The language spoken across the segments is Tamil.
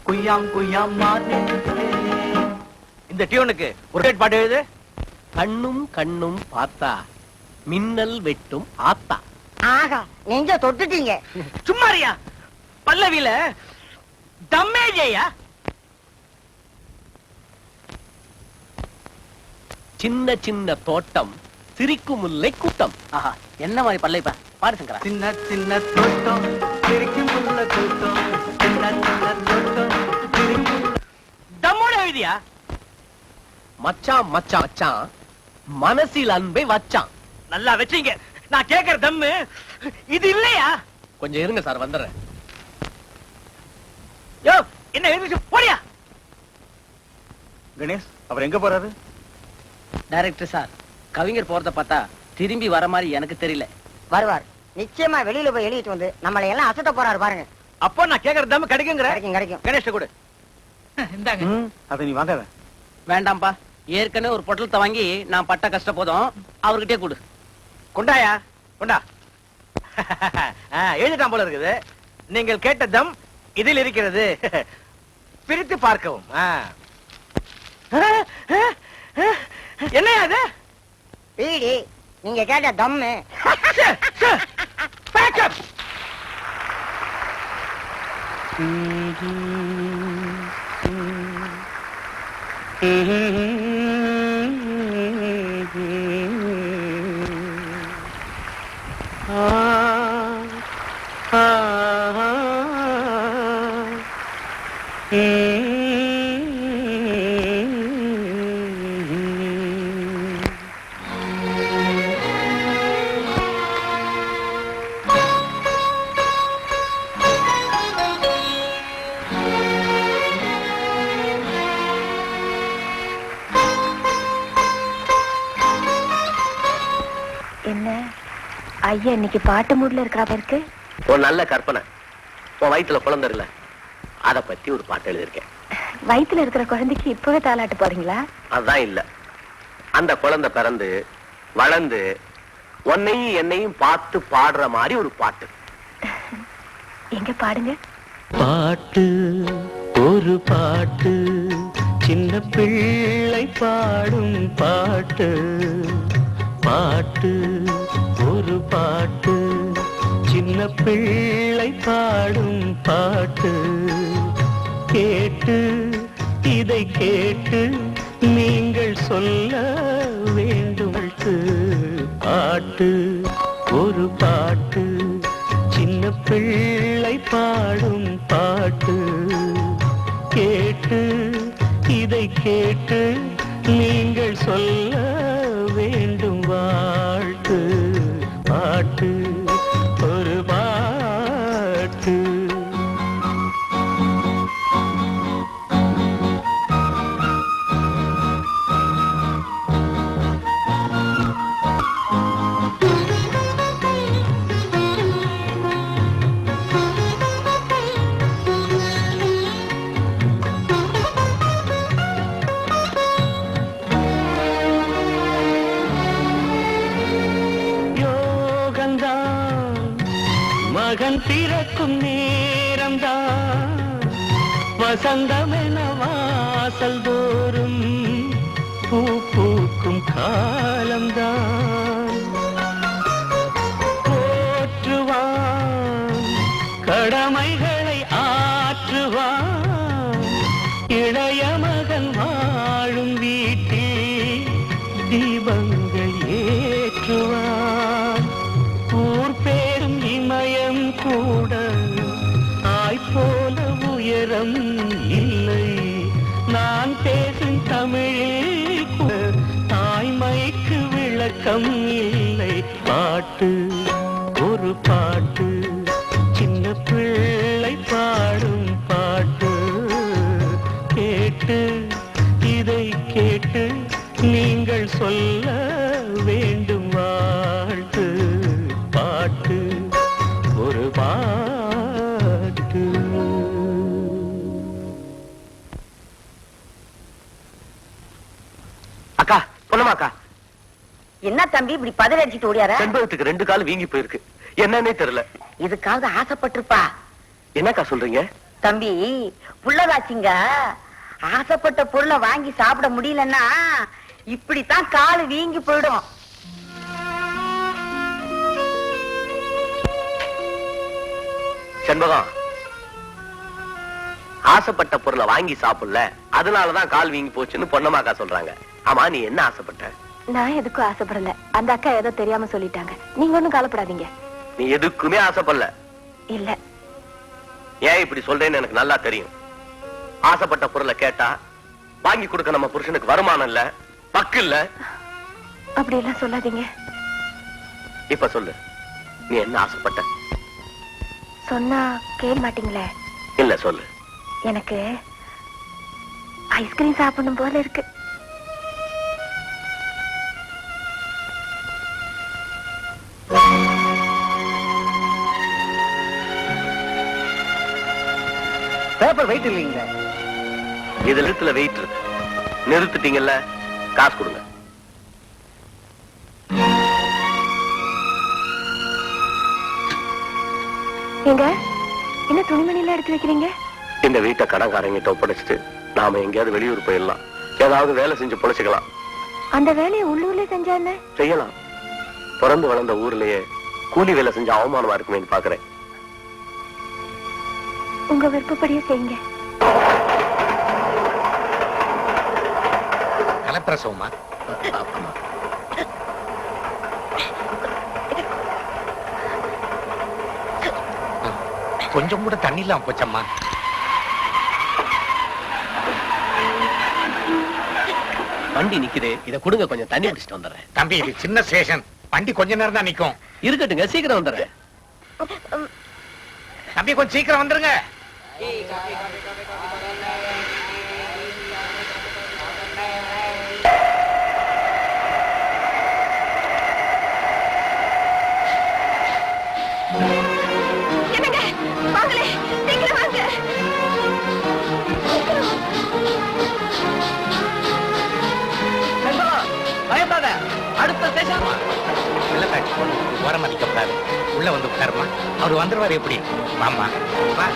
குய்யாம் குய்யாம் இந்த டியூனுக்கு ஒரு பாட்டு எழுது. கண்ணும் கண்ணும் பார்த்தா மின்னல் வெட்டும் ஆத்தா. ஆகா, நெஞ்ச தொட்டுட்டீங்க. சும்மாரியா பல்லவியில தம்மேஜையா. சின்ன சின்ன தோட்டம் சிரிக்கும் முல்லை கூட்டம். ஆஹா, என்ன மாதிரி பல்லைப்பா பாடு சங்கரா. சின்ன சின்ன தோட்டம் சிரிக்கும் முல்லை கூட்டம். சின்ன சின்ன தோட்டம் சிரிக்கும். தம்மோட எழுதியா? மச்சான் மச்சான் மச்சான் மனசில் அன்பை வச்சான். நல்லா வச்சீங்க. நான் கேக்குற தம்மு இது இல்லையா? கொஞ்சம் இருங்க சார், வந்துடுறேன். யோ, என்ன எழுதி போடியா? கணேஷ் அவர் எங்க போறாரு? டைரக்டர் சார், கவிஞர் போறத பார்த்தா திரும்பி வர மாதிரி எனக்கு தெரியல. வருவார் நிச்சயமா. வெளியில போய் எழுதிட்டு வந்து நம்மளை எல்லாம் அசத்த போறாரு பாருங்க. அப்போ நான் கேக்குற தம்மு கிடைக்குங்கிற? கிடைக்கும் கிடைக்கும். கணேஷ் கூட இந்தாங்க. அத நீ வாங்க. வேண்டாம்பா, ஏற்கனவே ஒரு பொட்டலத்தை வாங்கி நான் பட்ட கஷ்டம் போதும். அவர்கிட்டே கொடு. கொண்டாயா கொண்டா. எழுதிட்டான் போல இருக்குது. நீங்கள் கேட்ட தம் இதில் இருக்கிறது. பிரித்து பார்க்கவும். என்னையா அது? பீடி. நீங்க கேட்ட தம்மு. என்ன ஐயா இன்னைக்கு பாட்டு மூட்ல இருக்கிறா இருக்கு. ஒரு நல்ல கற்பனை. உன் வயிற்றுல குழந்தை இல்ல, அத பத்தி ஒரு பாட்டு எழுதியிருக்கேன். வயித்துல இருக்கிற குழந்தைக்கு இப்பவே தாலாட்டு போறீங்களா? அதுதான் இல்ல, அந்த குழந்தை பிறந்து வளர்ந்து உன்னையும் என்னையும் பார்த்து பாடுற மாதிரி ஒரு பாட்டு. எங்க பாடுங்க. பாட்டு ஒரு பாட்டு, சின்ன பிள்ளை பாடும் பாட்டு. பாட்டு ஒரு பாட்டு, சின்ன பிள்ளை பாடும் பாட்டு. கேட்டு இதை கேட்டு நீங்கள் சொல்ல வேண்டும். பாட்டு ஒரு பாட்டு, சின்ன பிள்ளை பாடும் பாட்டு. கேட்டு இதை கேட்டு நீங்கள் சொல்ல வேண்டும். வாழ்த்து பாட்டு ஒரு பாட்டு. மகன் பிறக்கும் நேரம்தான், வசந்தமென வாசல் தோறும் பூ பூக்கும் காலம்தான். போற்றுவான் கடமைகளை ஆற்றுவான், இளைய மகன் வாழும் வீட்டில் தீபங்கள் ஏற்றுவான். ஊர் பேரும் இமயம் கூட தாய் போல உயரம் இல்லை. நான் பேசும் தமிழில் கூட தாய்மைக்கு விளக்கம் இல்லை. பாட்டு ஒரு பாட்டு, சின்ன பிள்ளை பாடும் பாட்டு. கேட்டு இதை கேட்டு நீங்கள் சொல்ல வேண்டும். வாழ்த்து பாட்டு ஒரு பாட்டு. அக்கா, பொன்னமாக்கா, என்ன தம்பி இப்படி பதில் அடிச்சுட்டு ஓடியார? செண்பகத்துக்கு 2 கால் வீங்கி போயிருக்கு. என்னன்னே தெரியல. இதுக்காவது ஆசைப்பட்டிருப்பா. என்னக்கா சொல்றீங்க? தம்பி புள்ளதாச்சிங்க ஆசைப்பட்ட பொருளை வாங்கி சாப்பிட முடியலன்னா இப்படித்தான் காலு வீங்கி போயிடும். செண்பகம், ஆசைப்பட்ட பொருளை வாங்கி சாப்பிடல, அதனாலதான் கால் வீங்கி போச்சுன்னு பொன்னமாக்கா சொல்றாங்க. ஆமா, நீ என்ன ஆசைப்பட்ட? நான் எதுக்கும் ஆசைப்படல. அந்த அக்கா ஏதோ தெரியாம சொல்லிட்டாங்க. நீங்க ஒண்ணும் கவலைப்படாதீங்க. நீ எதுக்குமே ஆசைப்படல? இல்ல. ஏன் இப்படி சொல்றேன்னு எனக்கு நல்லா தெரியும். ஆசைப்பட்ட பொருளை கேட்டா வாங்கி கொடுக்க நம்ம புருஷனுக்கு வருமானம் இல்ல, பக்கு இல்ல. அப்படி எல்லாம் சொல்லாதீங்க. இப்ப சொல்லு, நீ என்ன ஆசைப்பட்ட? சொன்னா கேட்க மாட்டீங்களே. இல்ல, சொல்லு. எனக்கு ஐஸ்கிரீம் சாப்பிடணும் போல இருக்கு. பேப்பர் வெயிட் இல்லைங்களா? இது நிறுத்துல வெயிட் இருக்கு. நிறுத்திட்டீங்கல்ல, காசு கொடுங்க. எங்க என்ன துணிமணில எடுத்து வைக்கிறீங்க? இந்த வீட்டை கடன்காரங்கிட்ட ஒப்படைச்சிட்டு நாம எங்கேயாவது வெளியூர் போயிடலாம். ஏதாவது வேலை செஞ்சு பொழைச்சுக்கலாம். அந்த வேலையை உள்ளூர்ல செஞ்சா என்ன? செய்யலாம். பிறந்து வளர்ந்த ஊர்லயே கூலி வேலை செஞ்ச அவமானமா இருக்குமேன்னு பாக்குறேன். உங்க விருப்பப்படியே செய்யுங்க. கலப்பிரசவமா? கொஞ்சம் கூட தண்ணி இல்லாம போச்சம்மா. வண்டி நிக்குது, இத கொடுங்க, கொஞ்சம் தண்ணி பிடிச்சிட்டு வந்துடுறேன். தம்பி, இது சின்ன ஸ்டேஷன், வண்டி கொஞ்ச நேரம் தான் நிக்கும். இருக்கட்டுங்க, சீக்கிரம் வந்துடுறேன். தம்பி, கொஞ்சம் சீக்கிரம் வந்துருங்க. பயப்படாத, அடுத்த ஸ்டேஷன். ஓரம் அடிக்கப்படாது. உள்ள வந்து உட்காருமா. அவர் வந்துருவாரு. எப்படி? வாமா, வா.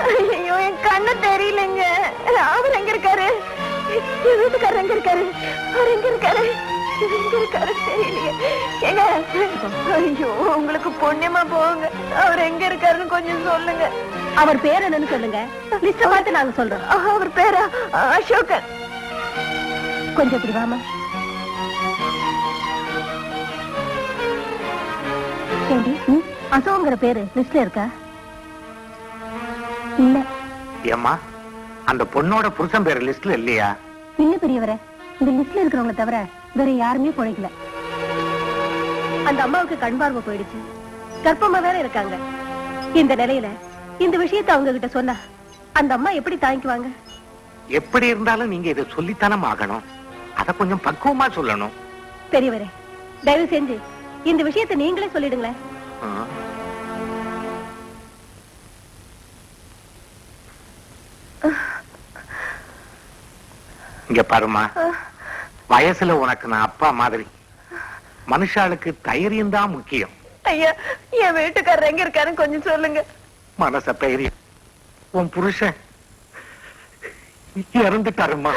ஐயோ, என் கண்ணு தெரியலங்க. அவர் எங்க இருக்காரு? என் வீட்டுக்காரர் எங்க இருக்காரு? அவர் எங்க இருக்காரு? எங்க இருக்காரு தெரியலையே. ஏங்க, ஐயோ, உங்களுக்கு புண்ணியமா போங்க. அவர் எங்க இருக்காருன்னு கொஞ்சம் சொல்லுங்க. அவர் பேர் என்னன்னு சொல்லுங்க. லிஸ்ட பார்த்து நாங்க சொல்றோம். அவர் பேரா? அசோகன். கொஞ்சம் இப்படி வாமா. அசோகங்கிற பேரு லிஸ்ட்ல இருக்கா? இல்ல. ஏம்மா, அந்த பொண்ணோட புருஷன் பேர் லிஸ்ட்ல இல்லையா? இல்ல பெரியவரே, இந்த லிஸ்ட்ல இருக்கிறவங்கள தவிர வேற யாருமே பொழைக்கல. அந்த அம்மாவுக்கு கண் பார்வை போயிடுச்சு, கர்ப்பமா வேற இருக்காங்க. இந்த நிலையில இந்த விஷயத்தை அவங்க கிட்ட சொன்னா அந்த அம்மா எப்படி தாங்கிக்குவாங்க? எப்படி இருந்தாலும் நீங்க இதை சொல்லித்தானே ஆகணும். அத கொஞ்சம் பக்குவமா சொல்லணும். பெரியவரே, தயவு செஞ்சு இந்த விஷயத்தை நீங்களே சொல்லிடுங்களேன். இங்க பாருமா, வயசுல உனக்கு நான் அப்பா மாதிரி. மனுஷாளுக்கு தைரியம் தான் முக்கியம். ஐயா, என் வீட்டுக்காரர் எங்க இருக்காருன்னு கொஞ்சம் சொல்லுங்க. மனச தைரியம். உன் புருஷன் இறந்துட்டாருமா.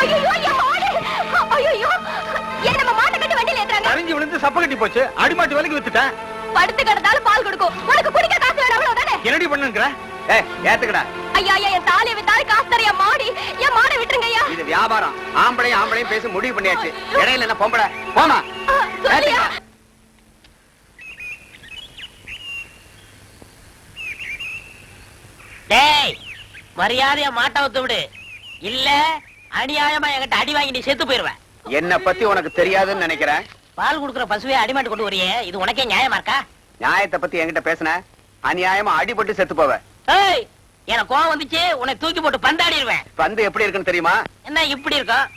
ஐயோ என் மாடு ஐயோ என்ன நம்ம மாட்டை கட்டி வண்டியில ஏத்துறாங்க அரிஞ்சு விழுந்து சப்ப கட்டி போச்சு அடிமாட்டு வேலைக்கு வித்துட்டேன் படுத்து கிடந்தாலும் பால் கொடுக்கும் உனக்கு குடிக்க காசு வேணும் அவ்வளவுதானே என்னடி பண்ணுங்கிற ஏத்துக்கடா ஐயா என் தாலியை வித்தாலும் காசு தர என் மாடை விட்டுருங்க ஐயா இது வியாபாரம் ஆம்பளையும் பேசி முடிவு பண்ணியாச்சு இடையில என்ன பொம்பளை போமா சொல்லியா டேய் மரியாதையா மாட்டை விட்டு விடு இல்ல அநியாயமா என்கிட்ட அடி வாங்கி நீ செத்து போயிருவேன். என்ன பத்தி உனக்கு தெரியாதுன்னு நினைக்கிறேன். பால் குடுக்குற பசுவே அடிமாட்டு கொண்டு வரியே இது உனக்கே நியாயமா இருக்கா? நியாயத்தை பத்தி என்கிட்ட பேசுன அநியாயமா அடிபட்டு செத்து போவ. ஏய் எனக்கு கோவம் வந்துச்சு உன்னை தூக்கி போட்டு பந்தாடிடுவேன். பந்து எப்படி இருக்குன்னு தெரியுமா? என்ன இப்படி இருக்கும்?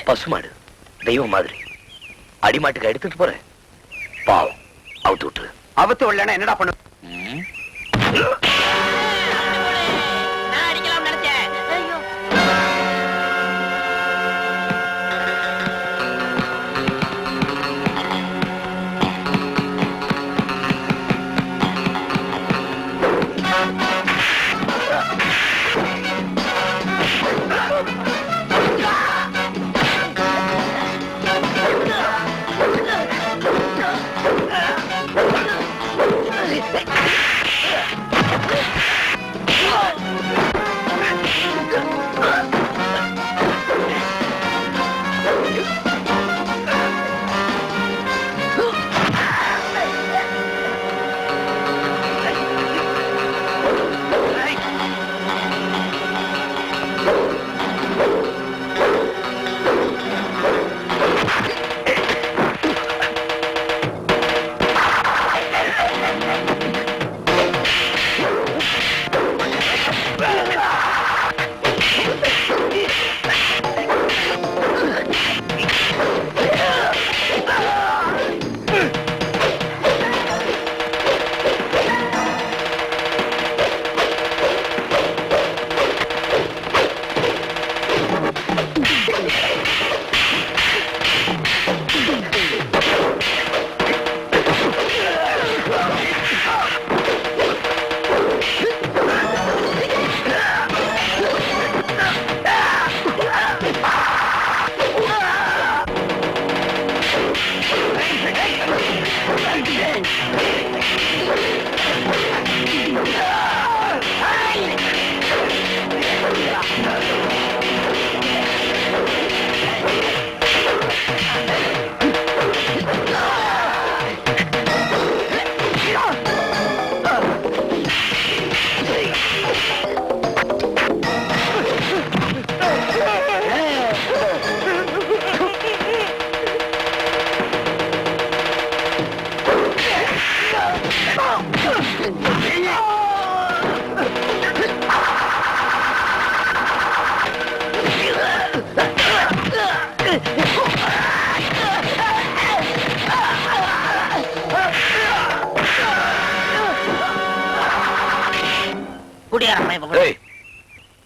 பசுமாடு தெய்வம் மாதிரி அடிமாட்டுக்கு எடுத்துட்டு போறேன். பாவம் அவுத்து விட்டு அவுத்து விடலன்னா என்னடா பண்ணு? நான் அடிக்கலாம் நினைச்சேன். ஐயோ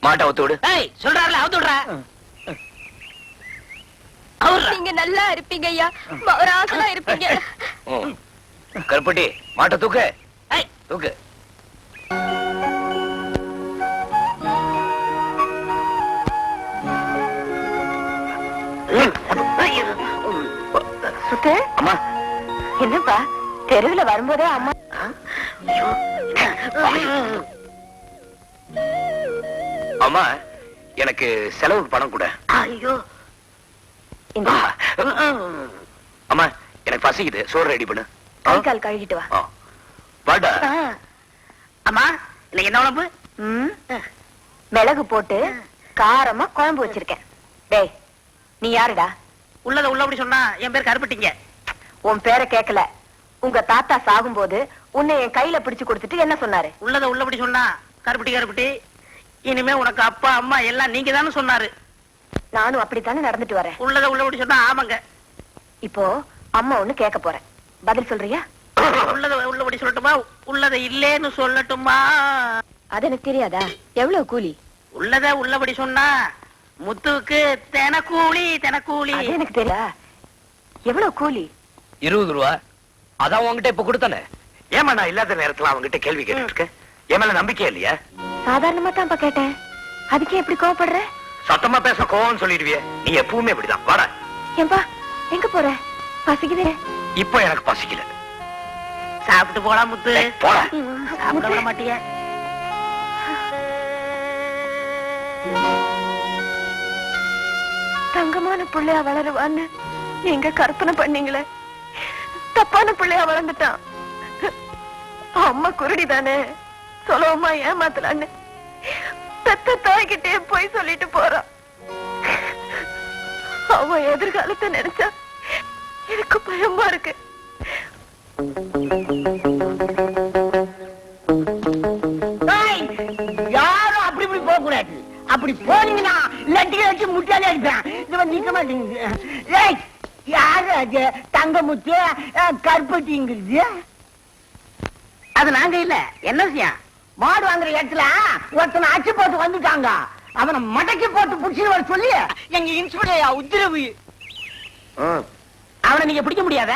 மாட்டை அவுத்து விடு. சொல்றாருல அவுத்து விடுற. நீங்க நல்லா இருப்பீங்க ஐயா, ஒரு ஆசலா இருப்பீங்க. கருப்பட்டி மாட்டை தூக்கு தூக்கு. சுத்து அம்மா என்னப்பா தெருவுல வரும்போதே அம்மா அம்மா எனக்கு செலவுக்கு பணம் கூட. ஐயோ அம்மா எனக்கு பசிக்குது, சோறு ரெடி பண்ணு. கை கால் கழுகிட்டு வா. வாடா. அம்மா இன்னைக்கு என்ன உடம்பு? மிளகு போட்டு காரமா குழம்பு வச்சிருக்கேன். டேய் நீ யாருடா? உள்ளத உள்ளபடி சொன்னா என் பேர் கருப்பட்டிங்க. உன் பேரை கேட்கல. உங்க தாத்தா சாகும்போது உன்னை என் கையில பிடிச்சு கொடுத்துட்டு என்ன சொன்னாரு? உள்ளத உள்ளபடி சொன்னா கருப்பட்டி கருப்பட்டி இனிமே உனக்கு அப்பா அம்மா எல்லாம் நீங்க தானே சொன்னாரு. நானும் அப்படித்தானே நடந்துட்டு வரேன். உள்ளத உள்ளபடி சொன்னா ஆமாங்க. இப்போ அம்மா ஒண்ணு கேட்க போறேன், பதில் சொல்றியா? உள்ளத உள்ளபடி சொல்லட்டுமா, உள்ளத இல்லேன்னு சொல்லட்டுமா? அது எனக்கு தெரியாதா? எவ்வளவு கூலி? உள்ளத உள்ளபடி சொன்னா முத்துவுக்கு தெனக்கூலி தெனக்கூலி. அது எனக்கு தெரியா? எவ்வளவு கூலி? 20 ரூபா. அதான் உங்ககிட்ட இப்ப கொடுத்தானே. ஏமா நான் இல்லாத நேரத்துல அவங்கிட்ட கேள்வி கேட்டு இருக்க? என் மேல நம்பிக்கை இல்லையா? சாதாரணமா தான்ப்பா கேட்டேன், அதுக்கே எப்படி கோவப்படுற? சத்தமா பேச கோவம் சொல்லிடுவியே. நீ எப்பவுமே இப்படிதான். வாடா. ஏன்பா எங்க போற? பசிக்குதே. இப்போ எனக்கு பசிக்கல. சாப்பிட்டு போலாம் முத்து. போடா. சாப்பிட விட மாட்டிய. தங்கமான பிள்ளையா வளருவான்னு நீங்க கற்பனை பண்ணீங்களே, தப்பான பிள்ளையா வளர்ந்துட்டான். அம்மா குருடி தானே, சொல்லவுமா ஏமாத்தலான்னு பெத்த தாய்கிட்டே போய் சொல்லிட்டு போறான். அவன் எதிர்காலத்தை நினைச்சா எனக்கு பயமா இருக்கு. யாரும் அப்படி இப்படி போக கூடாது. அப்படி போனீங்கன்னா லட்டியை வச்சு முட்டாளி அடிப்பேன். இது நிக்க மாட்டேங்குது. ஏய், யாரு அது? தங்கமுத்து கருப்பட்டிங்கிறது? அது நாங்க இல்ல. என்ன விஷயம்? மாடு வாங்குற இடத்துல ஒருத்தனை அச்சு போட்டு வந்துட்டாங்க. அவனை மடக்கி போட்டு புடிச்சு வர சொல்லி எங்க இன்ஸ்பெக்டர் உத்தரவு. அவனை நீங்க பிடிக்க முடியாத.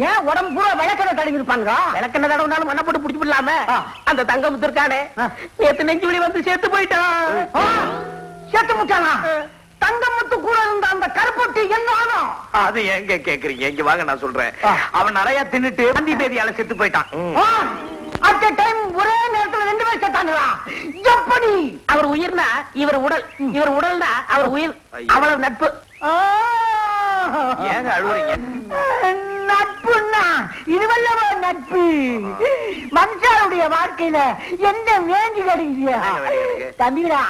ஏன் உடம்பு பூரா விளக்கணை தடவி இருப்பாங்க? விளக்கெண்ண தடவுனாலும் மண்ணை போட்டு பிடிச்சு விடலாம. அந்த தங்கமுத்து இருக்கானே, நேத்து நெஞ்சு வலி வந்து சேர்த்து போயிட்டான். செத்து முட்டானா? தங்கமுத்து கூட இருந்த அந்த கருப்பட்டி என்ன ஆகும்? அது எங்க கேக்குறீங்க? இங்க வாங்க, நான் சொல்றேன். அவன் நிறைய தின்னுட்டு வந்தி பேதியால செத்து போயிட்டான். அட் டைம் ஒரே நேரத்துல 2 பேர் செத்தாங்களா? எப்படி? அவர் உயிர்னா இவர் உடல், இவர் உடல்னா அவர் உயிர். அவ்வளவு நட்பு. ஏங்க அழுவுறீங்க? நட்புன்னா இதுவல்லவா நட்பு? மனுஷருடைய வாழ்க்கையில என்ன வேண்டி கிடைக்கிறியா? தம்பிடா,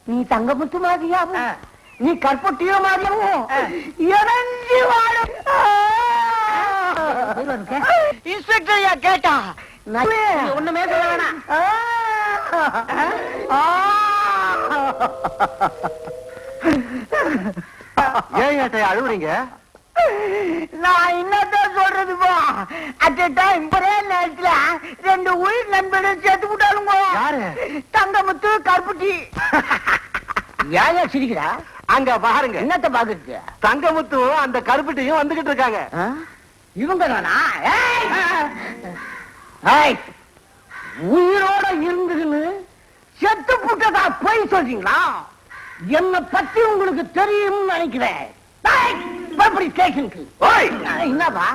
நீ தங்கமுத்து மாதிரியாவும் நீ கற்பட்டியோ மாதிரியாவும் இறங்கி வாழும். இன்ஸ்பெக்டர் கேட்டா ஒண்ணுமே சொல்ல வேணாம். ஏன் அழுவுறீங்க? நான் என்னதான் சொல்றதுப்பா? அட் டைம் ஒரே நேரத்துல 2 உயிர் நண்பர்கள் சேர்த்து விட்டாலுங்க. யாரு? தங்கமுத்து கருப்பட்டி. ஏன் சிரிக்கிறா? அங்க பாருங்க. என்னத்த பாக்குறது? தங்கமுத்து அந்த கருப்பட்டியும் வந்துகிட்டு இருக்காங்க. இவங்க தானா? உயிரோட இருந்துன்னு செத்து புட்டதா போய் சொல்றீங்களா? என்ன பத்தி உங்களுக்கு தெரியும் நினைக்கிறேன். என்னப்பா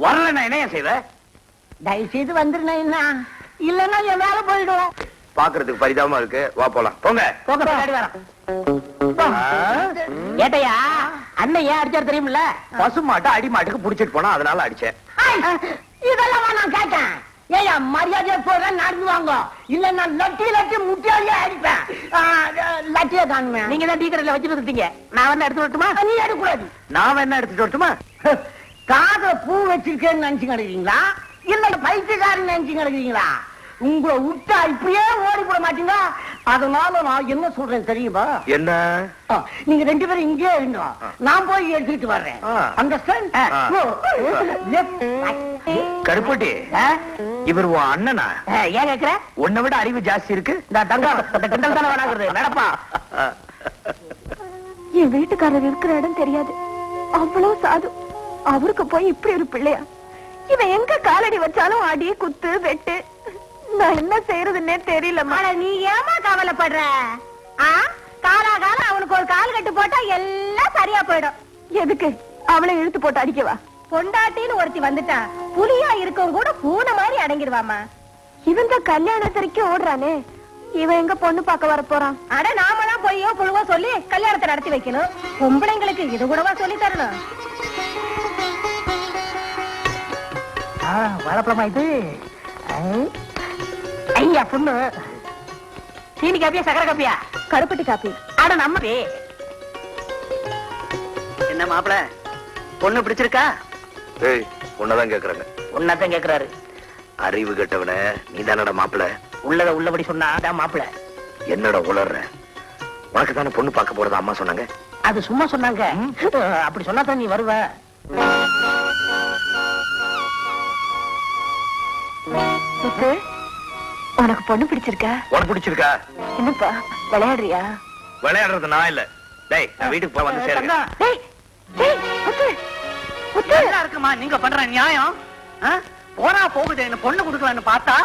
வரல, நான் என்ன செய்த? தயவு செய்து வந்துருந்தேன். என்ன இல்லன்னா என் மேல போயிடும். பாக்குறதுக்கு பரிதாபமா இருக்கு. வா போலாம். போங்க. ஏட்டையா, அண்ணன் ஏன் அடிச்சாரு தெரியுமில்ல? பசு மாட்டை அடி மாட்டுக்கு புடிச்சிட்டு போனா அதனால அடிச்சேன். இதெல்லாம் நான் கேட்டேன். ஏயா மரியாதையா போற நடந்து வாங்க, இல்ல நான் லட்டி முட்டியாலே அடிப்பேன். லட்டிய காணுமே. நீங்க தான் டீ கடையில வச்சுட்டு இருக்கீங்க. நான் வந்து எடுத்து வரட்டுமா? நீ எடுக்கூடாது. நான் என்ன எடுத்துட்டு வரட்டுமா? காதுல பூ வச்சிருக்கேன்னு நினைச்சு கிடக்குறீங்களா? இல்ல பைத்தியக்காரன் நினைச்சு கிடக்குறீங்களா? உங்களை விட்டா இப்படியே ஓடி போட மாட்டீங்க. அதனால நான் என்ன சொல்றேன் தெரியுமா? என்ன? நீங்க 2 பேரும் இங்கே இருங்க, நான் போய் எடுத்துட்டு வர்றேன். அண்டர்ஸ்டாண்ட்? கருப்பட்டி, இவர் உன் அண்ணனா? ஏன் கேக்குற? உன்னை விட அறிவு ஜாஸ்தி இருக்கு. இந்த தங்கம் தானே வேணாங்கிறது. நடப்பா. என் வீட்டுக்காரர் இருக்கிற இடம் தெரியாது, அவ்வளவு சாது. அவருக்கு போய் இப்படி ஒரு பிள்ளையா? இவன் எங்க காலடி வச்சாலும் அடி குத்து வெட்டு. நான் என்ன செய்யறதுன்னே தெரியலம்மா. நீ ஏமா கவலைப்படுற? காலாகாலம் அவனுக்கு ஒரு கால் கட்டு போட்டா எல்லாம் சரியா போயிடும். எதுக்கு அவளை இழுத்து போட்டு அடிக்கவா? பொண்டாட்டின்னு ஒருத்தி வந்துட்டா புலியா இருக்கும் கூட பூனை மாதிரி அடங்கிடுவாமா. இவன் தான் கல்யாணத்திற்கு ஓடுறானே, இவன் எங்க பொண்ணு பார்க்க வர போறான்? அட நாம தான் பொய்யோ புழுவோ சொல்லி கல்யாணத்தை நடத்தி வைக்கணும். பொம்பளைங்களுக்கு இது கூடவா சொல்லி தரணும்? வாழைப்பழமா இது? ஐயா பொண்ணு சீனி காப்பியா சக்கரை காப்பியா? கருப்பட்டி காப்பி. அட நம்ம என்ன மாப்பிள, பொண்ணு பிடிச்சிருக்கா? ஏய், உன்னதான் கேக்குறாங்க. உன்னதான் கேக்குறாரு. அறிவு கெட்டவன, நீ தானடா மாப்பிள. உள்ளத உள்ளபடி சொன்னா அதான் மாப்பிள. என்னடா உளர்ற? உனக்கு தானே பொண்ணு பார்க்க போறதா அம்மா சொன்னாங்க. அது சும்மா சொன்னாங்க. அப்படி சொன்னாதான் நீ வருவ. முத்து, உனக்கு பொண்ணு பிடிச்சிருக்கா? உனக்கு பிடிச்சிருக்கா? என்னப்பா விளையாடுறியா? விளையாடுறது நான் இல்ல. டேய், நான் வீட்டுக்கு போய் வந்து சேருங்க. டேய், டேய், முத்து, முத்து. நல்லா இருக்குமா நீங்க பண்ற நியாயம்? போனா போகுது என்ன பொண்ணு கொடுக்கலான்னு பார்த்தா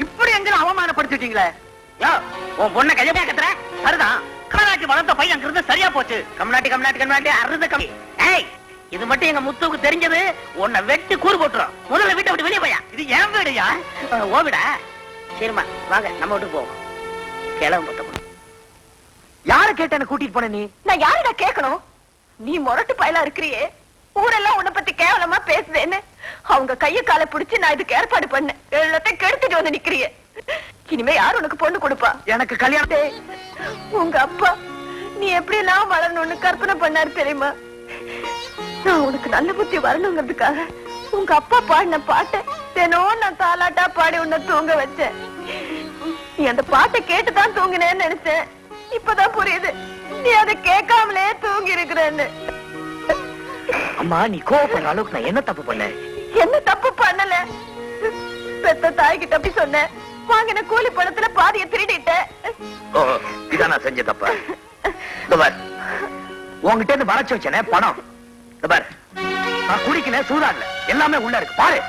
இப்படி எங்க அவமானப்படுத்திட்டீங்களே. உன் பொண்ணை கையப்பா கத்துற சரிதான். கமநாட்டி வளர்த்த பையன் இருந்து சரியா போச்சு. கமநாட்டி அறுத கம்மி. ஏய், இது மட்டும் எங்க முத்துவுக்கு தெரிஞ்சது உன்னை வெட்டி கூறு போட்டுரும். முதல்ல வீட்டை விட்டு வெளியே போயா. இது என் வீடுயா. ஓ விடா. சரிம்மா வாங்க நம்ம வீட்டுக்கு போவோம். கிளம்ப பத்த பொண்ணு. யாரை கேட்ட என்ன கூட்டிட்டு போன நீ? நான் யாருடா கேட்கணும்? நீ முரட்டு பயலா இருக்கிறியே, ஊரெல்லாம் உன்னை பத்தி கேவலமா பேசுதேன்னு அவங்க கைய காலை பிடிச்சு நான் இதுக்கு ஏற்பாடு பண்ணேன். எல்லாத்தையும் கெடுத்துட்டு வந்து நிக்கிறியே. இனிமே யார் உனக்கு பொண்ணு கொடுப்பா? எனக்கு கல்யாணம். உங்க அப்பா நீ எப்படி எல்லாம் வளரணும்னு கற்பனை பண்ணாரு தெரியுமா? நான் உனக்கு நல்ல புத்தி வரணுங்கிறதுக்காக உங்க அப்பா பாடின பாட்டை தினம் நான் தாலாட்டா பாடி உன்னை தூங்க வச்சேன். நீ அந்த பாட்டை கேட்டுதான் தூங்கினேன்னு நினைச்சேன். இப்பதான் புரியுது நீ அதை கேட்காமலே தூங்கி இருக்கிறேன்னு. அம்மா நீ கோவப்படுற அளவுக்கு நான் என்ன தப்பு பண்ணேன்? என்ன தப்பு பண்ணல. பெத்த தாய்கிட்ட அப்படி சொன்னேன். வாங்கின கூலி பணத்துல பாதிய திருடிட்டேன். இதான் நான் செஞ்ச தப்பா? இந்த பார், உங்ககிட்ட இருந்து வளைச்சு வச்சேனே பணம். இந்த பார், நான் குடிக்கல சூதாடல, எல்லாமே உள்ள இருக்கு பாரு.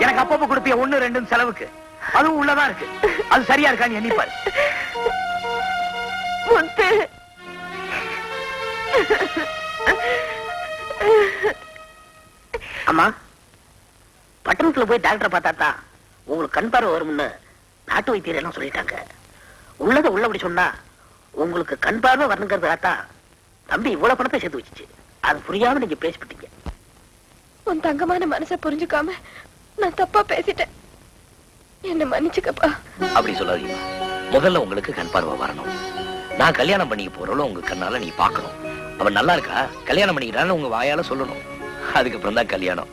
எனக்கு அப்பப்ப கொடுப்பிய 1, 2 செலவுக்கு அதுவும் உள்ளதான் இருக்கு. அது சரியா இருக்கான்னு எண்ணிப்பாரு. முத்து, அம்மா, பட்டணத்துல போய் டாக்டரை பார்த்தா உங்களுக்கு கண் பார்வை வரும்னு நாட்டு வைத்தியர் எல்லாம் சொல்லிட்டாங்க. உள்ளத உள்ளபடி சொன்னா உங்களுக்கு கண் பார்வை வரணுங்கிறதுக்காகத்தான் தம்பி இவ்வளவு பணத்தை சேர்த்து வச்சுச்சு. அது புரியாம நீங்க பேசிவிட்டீங்க. உன் தங்கமான மனசை புரிஞ்சுக்காம நான் தப்பா பேசிட்டேன். என்ன மன்னிச்சுக்கப்பா. அப்படி சொல்லாதீங்க. முதல்ல உங்களுக்கு கண் பார்வை வரணும். நான் கல்யாணம் பண்ணிக்க போறவளோ உங்க கண்ணால நீ பாக்கணும். அவன் நல்லா இருக்கா, கல்யாணம் பண்ணிக்கிறான்னு உங்க வாயால சொல்லணும். அதுக்கப்புறம் தான் கல்யாணம்.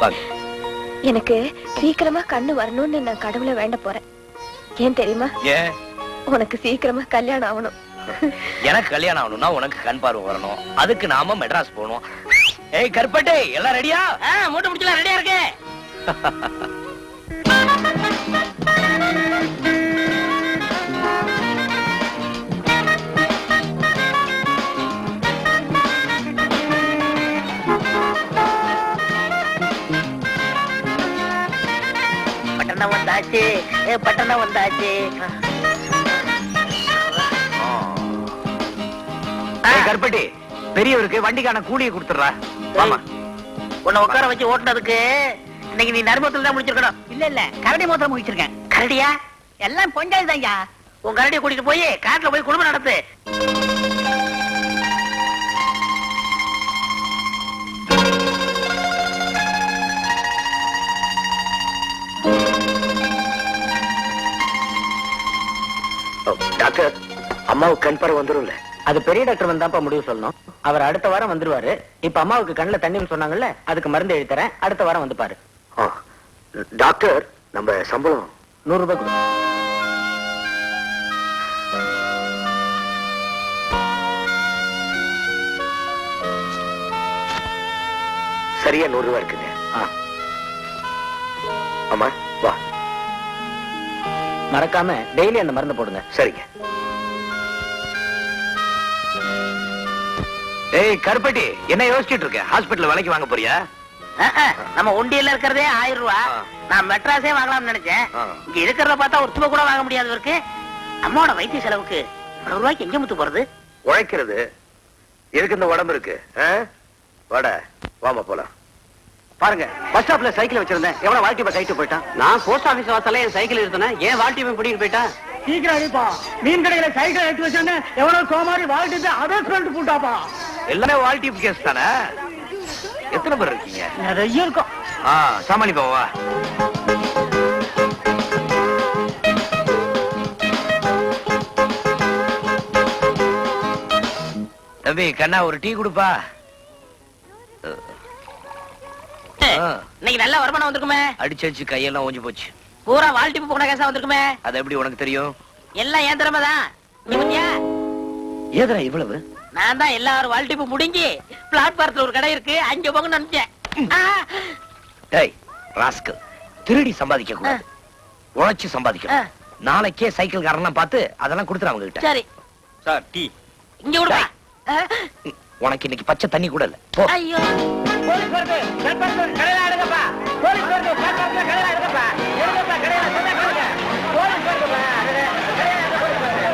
வாங்க. எனக்கு சீக்கிரமா கண்ணு வரணும்னு நான் கடவுளை வேண்ட போறேன். ஏன் தெரியுமா? ஏன்? உனக்கு சீக்கிரமா கல்யாணம் ஆகணும். எனக்கு கல்யாணம் ஆகணும்னா உனக்கு கண் பார்வை வரணும். அதுக்கு நாம மெட்ராஸ் போகணும். ஏய் கருப்பட்டே, எல்லாம் ரெடியா? மூட்டை முடிச்சலாம் ரெடியா இருக்கு. பட்டணம் வந்தாச்சு, பட்டணம் வந்தாச்சு. கருப்பட்டி, பெரியவருக்கு வண்டிக்கான கூலியை கொடுத்துடுறா. ஆமா, உன்னை உட்கார வச்சு ஓட்டுனதுக்கு இன்னைக்கு நீ நறுமத்தில் தான் முடிச்சிருக்கணும். இல்ல கரடி மூத்திரம் முடிச்சிருக்கேன். கரடியா? எல்லாம் பொஞ்சாது தான்யா. உன் கரடியை கூட்டிட்டு போய் காட்டுல போய் குடும்பம் நடத்து. டாக்டர், அம்மாவுக்கு கண் பார்வை வந்துரும்ல? அது பெரிய டாக்டர் வந்தாப்பா முடிவு சொல்லணும். அவர் அடுத்த வாரம் வந்துருவாரு. இப்ப அம்மாவுக்கு கண்ணுல தண்ணி சொன்னாங்கல்ல, அதுக்கு மருந்து எழுதி தரேன். அடுத்த வாரம் வந்து பாரு. டாக்டர், நம்ம சம்பளம் 100 ரூபாய் கொடு. சரியா 100 ரூபாய் இருக்குங்க. அம்மா வா. மறக்காம டெய்லி அந்த மருந்து போடுங்க. சரிங்க. ஏய் கருப்பட்டி, என்ன யோசிச்சுட்டு இருக்க? ஹாஸ்பிடல்ல விலைக்கு வாங்க போறியா? நம்ம ஒண்டியில இருக்கிறதே 1000 ரூபாய். நான் மெட்ராஸே வாங்கலாம்னு நினைச்சேன். இங்க இருக்கிறத பார்த்தா ஒரு ரூபாய் கூட வாங்க முடியாது இருக்கு. அம்மாவோட வைத்திய செலவுக்கு 100 ரூபாய்க்கு எங்க முத்து போறது? உழைக்கிறது எதுக்கு இந்த உடம்பு இருக்கு? வாடா, வாமா போலாம். பாருங்க, பஸ் ஸ்டாப்ல சைக்கிள் வச்சிருந்தேன். எவ்வளவு வாழ்க்கை கைட்டு போயிட்டான். நான் போஸ்ட் ஆபீஸ் வாசல்ல என் சைக்கிள் எடுத்தேன். ஏன் வாழ்க்கை பிடிக்கிட்டு போயிட்டான்? சீக்கிரம் அடிப்பா. மீன் கடையில சைக்கிள் எடுத்து வச்சோன்னு எவ்வளவு சோமாரி வாழ்க்கை அதை சொல்லிட்டு போட்டாப்பா. எல்லாமே வால்டி கேஸ் தானே? எத்தனை பேர் இருக்கீங்க? நிறைய இருக்கும். சாமானி பாவா. தம்பி கண்ணா, ஒரு டீ கொடுப்பா. இன்னைக்கு நல்ல வருமானம் வந்திருக்குமே. அடிச்சு கையெல்லாம் ஓஞ்சி போச்சு. பூரா வால்டிப்பு போன கேசா வந்திருக்குமே. அது எப்படி உனக்கு தெரியும்? எல்லாம் ஏன் திறமைதான். நீ முந்தியா ஏதா இவ்வளவு? நான் தான் எல்லாரும் வால்டிப்பு முடிங்கி பிளாட்பாரத்துல ஒரு கடை இருக்கு, அங்க போங்கன்னு நினைச்சேன். டேய் ராஸ்கல், திருடி சம்பாதிக்க கூடாது, உழைச்சு சம்பாதிக்கணும். நாளைக்கே சைக்கிள் காரெல்லாம் பார்த்து அதெல்லாம் கொடுத்துரு அவங்க கிட்ட. சரி சார் டீ இங்க விடுப்பா. உனக்கு இன்னைக்கு பச்சை தண்ணி கூட இல்ல. போ. ஐயோ போலீஸ் வருது, கடையில அடுங்கப்பா. போலீஸ் வருது, கடையில அடுங்கப்பா. எடுங்கப்பா, கடையில சொன்னா கேளுங்க. போலீஸ் வருதுப்பா. கடையில போலீஸ் வருது.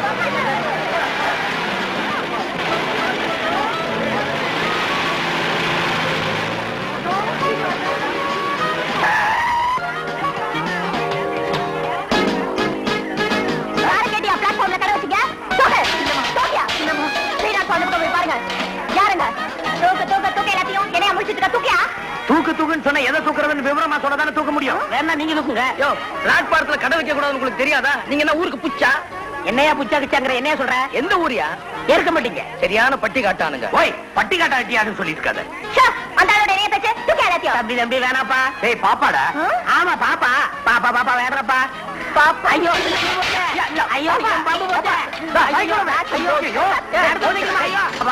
யாரை கேட்டியா பிளாட்ஃபார்ம்ல கடை வச்சீங்க? தூக்கியா ஸ்ரீநாத் போய் பாருங்க. யாருங்க தூக்க எல்லாத்தையும் என்னையா முடிச்சிட்டு தூக்கியா? தூக்குன்னு சொன்னா எதை தூக்குறதுன்னு விவரமா சொன்னதானே தூக்க முடியும். வேணா நீங்க தூக்குங்க. யோ, பிளாட்பாரத்துல கடை வைக்க கூடாதுன்னு உங்களுக்கு தெரியாதா? நீங்க என்ன ஊருக்கு புச்சா? என்னையா புச்சா கிச்சாங்கிற என்னையா சொல்ற? எந்த ஊரியா? ஏற்க மாட்டீங்க. சரியான பட்டி காட்டானுங்க. ஓய், பட்டி காட்டா அட்டியான்னு சொல்லிட்டு இருக்காத. அந்த ஆளோட என்னைய பேச்சு தூக்கியா எல்லாத்தையும்? தம்பி வேணாப்பா. ஏய் பாப்பாடா. ஆமா பாப்பா. பாப்பா வேறப்பா. பாப்பா ஐயோ ஐயோ பாம்பு போச்சே. ஐயோ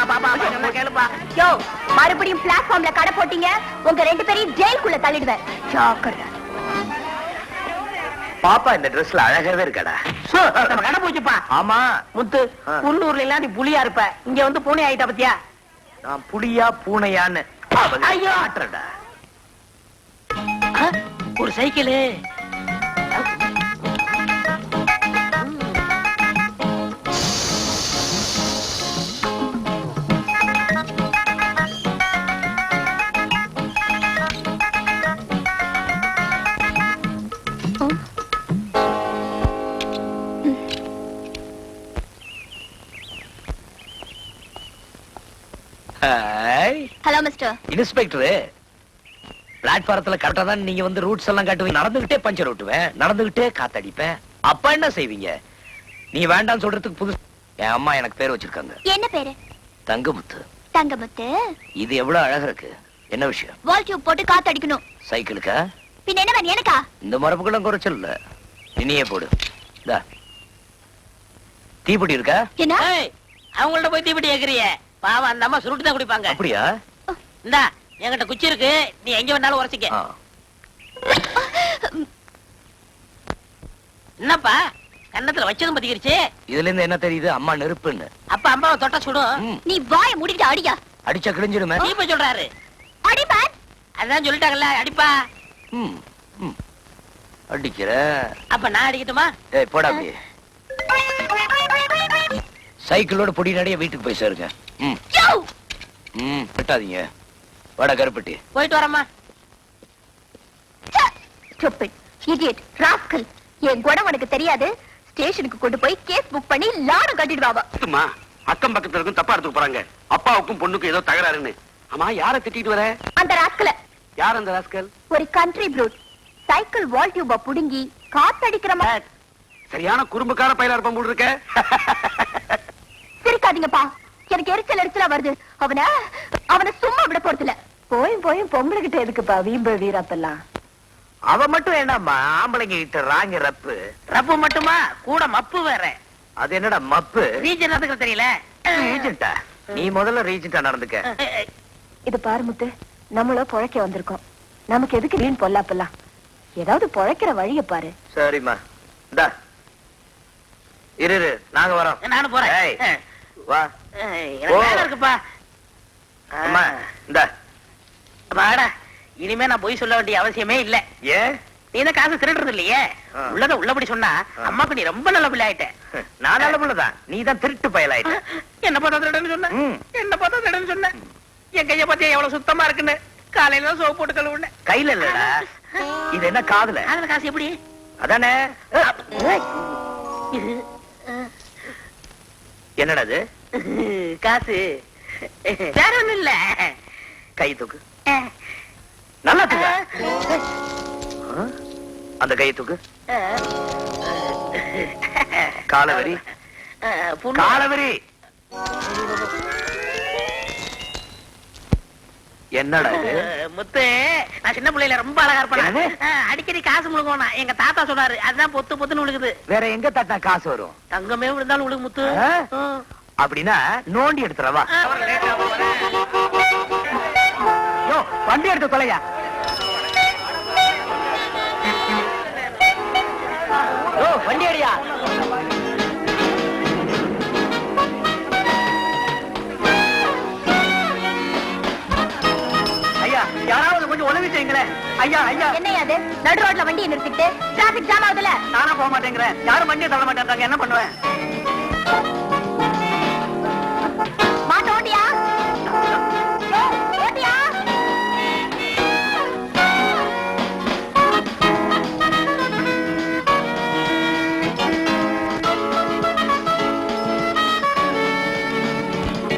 பாப்பா கேளுப்பா. யோ, மறுபடியும் பிளாட்ஃபார்ம்ல கடை போட்டீங்க, உங்க 2 பேரையும் ஜெயிலுக்குள்ள தள்ளிடுவேன். ஜாக்கிரதை. பாப்பா இந்த ட்ரெஸ்ல அழகாவே இருக்கடா. நம்ம கடை போச்சுப்பா. ஆமா முத்து, உள்ளூர்ல எல்லாம் நீ புலியா இருப்ப, இங்க வந்து பூனை ஆயிட்ட பத்தியா? நான் புலியா பூனையான்னு ஐயோ. ஆட்டுறடா. ஒரு சைக்கிள். Hello mister. இன்ஸ்பெக்டர், பிளாட்பாரத்துல கரெக்டா தான் நீங்க வந்து ரூட்ஸ் எல்லாம் காட்டுவீங்க. நடந்துகிட்டே பஞ்சர் ஓட்டுவேன், நடந்துகிட்டே காத்தடிப்பேன். அப்பா என்ன செய்வீங்க? நீ வேண்டாம்னு சொல்றதுக்கு புதுசு. என் அம்மா எனக்கு பேர் வச்சிருக்காங்க. என்ன பேரு? தங்கமுத்து. தங்கமுத்து. இது எவ்வளவு அழகா இருக்கு. என்ன விஷயம்? வால் டியூப் போட்டு காத்தடிக்கணும். சைக்கிளுக்கா? பின்ன என்ன வேணும் எனக்கா? இந்த மரபுகளும் குறைச்சல் இல்ல. இனியே போடு. இந்தா. தீப்பெட்டி இருக்கா? என்ன? அவங்கள்ட்ட போய் தீப்பெட்டி கேக்குறிய? பாவம், அந்த அம்மா சுருட்டு தான் குடிப்பாங்க. அப்படியா? இந்தா, என்கிட்ட குச்சி இருக்கு, நீ எங்க வேணாலும் உரைச்சிக்க. ஆ. என்னப்பா கன்னத்துல வச்சதும் பத்திக்கிருச்சு? இதுல இருந்து என்ன தெரியுது? அம்மா நெருப்புன்னு. அப்ப அம்மாவை தொட்ட சுடும். ம். நீ வாயை மூடிட்டு அடியா. அடிச்சா கிழிஞ்சிருமே. நீ போய் சொல்றாரு. அடி மேன். அதான் சொல்லிட்டாங்கல்ல, அடிப்பா. ம், ம். அடிக்கிற. அப்ப நான் அடிக்கட்டுமா? ஏய் போடா அப்படியே. சைக்கிளோட பொடி நடைய வீட்டுக்கு போய் சேருங்க. ம். யோ. ம், வெட்டாதீங்க. வாடா கருப்பட்டி. போயிட்டு வரமா. Stupid, idiot, rascal. என் குணம் உனக்கு தெரியாது. ஸ்டேஷனுக்கு கொண்டு போய் கேஸ் புக் பண்ணி லாரம் கட்டிடுவாவா. அம்மா, அக்கம் பக்கத்துல இருக்கும் தப்பா எடுத்துக்க போறாங்க. அப்பாவுக்கும் பொண்ணுக்கும் ஏதோ தகராறுன்னு. அம்மா, யார திட்டிட்டு வர? அந்த ராஸ்கல. யார் அந்த ராஸ்கல்? ஒரு கண்ட்ரி ப்ரூட். சைக்கிள் வால் டியூப புடுங்கி காத்தடிக்கிற மாதிரி. சரியான குறும்புக்கார பையலா இருப்பான் போல இருக்க. சிரிக்காதீங்கப்பா, எனக்கு எரிச்சலா வருது. அவனை சும்மா விட போறதில்ல. போயும் பொம்பளை கிட்ட எதுக்குப்பா வீம்பு வீரப்பெல்லாம்? அவ மட்டும் என்னம்மா ஆம்பளைங்க கிட்ட ராங்க ரப்பு? ரப்பு மட்டுமா, கூட மப்பு வேற. அது என்னடா மப்பு? ரீஜன் நடந்துக்க தெரியல. ரீஜென்ட்டா? நீ முதல்ல ரீஜென்ட்டா நடந்துக்க. இது பாரு முத்து, நம்மள பொழைக்க வந்திருக்கோம். நமக்கு எதுக்கு வீண் பொல்லாப்பெல்லாம்? ஏதாவது பொழைக்கிற வழிய பாரு. சரிம்மா, இந்தா இரு, நாங்க வரோம். நானும் போறேன். ஏய், வா. எனக்கு வேலை இருக்குப்பா. அம்மா, இந்தா. வாடா, இனிமே நான் போய் சொல்ல வேண்டிய அவசியமே இல்ல. ஏன்? நீ என்ன காசு திருடுறது இல்லையே. ஆ. உள்ளத உள்ளபடி சொன்னா அம்மாக்கு நீ ரொம்ப நல்ல பிள்ளை ஆயிட்ட. நான் நல்ல பிள்ளைதான், நீ தான் திருட்டு பயலாயிட்ட. என்ன பார்த்தா திருடன்னு சொன்ன? ம். என்ன பார்த்தா திருடன்னு சொன்ன? என் கைய பார்த்தியா எவ்வளவு சுத்தமா இருக்குன்னு? காலையில சோப்பு போட்டு கழுவுனேன். கையில இல்லடா, இது என்ன காதுல? அதுல காசு எப்படி? அதானே. என்னடா இது? காசு வேற ஒண்ணும் இல்ல. கை தூக்கு. நல்லா தூக்கு. ஆ? அந்த கையை தூக்கு. காலவரி, காலவரி. என்னடா இது? முத்து, நான் சின்ன பிள்ளையில ரொம்ப அழகா இருப்பேன். அடிக்கடி காசு முழுங்கணும். எங்க தாத்தா சொன்னாரு, அதுதான் பொத்து பொத்துன்னு விழுகுது. வேற எங்க தட்டா காசு வரும்? தங்கமே விழுந்தாலும் விழுகு முத்து. அப்படின்னா நோண்டி எடுத்துறவா. வண்டி எடுத்து தொலையா. வண்டி அடியா. ஐயா, யாராவது கொஞ்சம் உதவி செய்யுங்களேன். ஐயா ஐயா, என்னையா அது நடு ரோட்ல வண்டியை நிறுத்திட்டு டிராபிக் ஜாம் ஆகுதுல? நானா போக மாட்டேங்கிறேன். யாரும் வண்டியை தள்ள மாட்டேன்றாங்க. என்ன பண்ணுவேன்? மாட்ட ஓட்டியா? ஓட்டியா?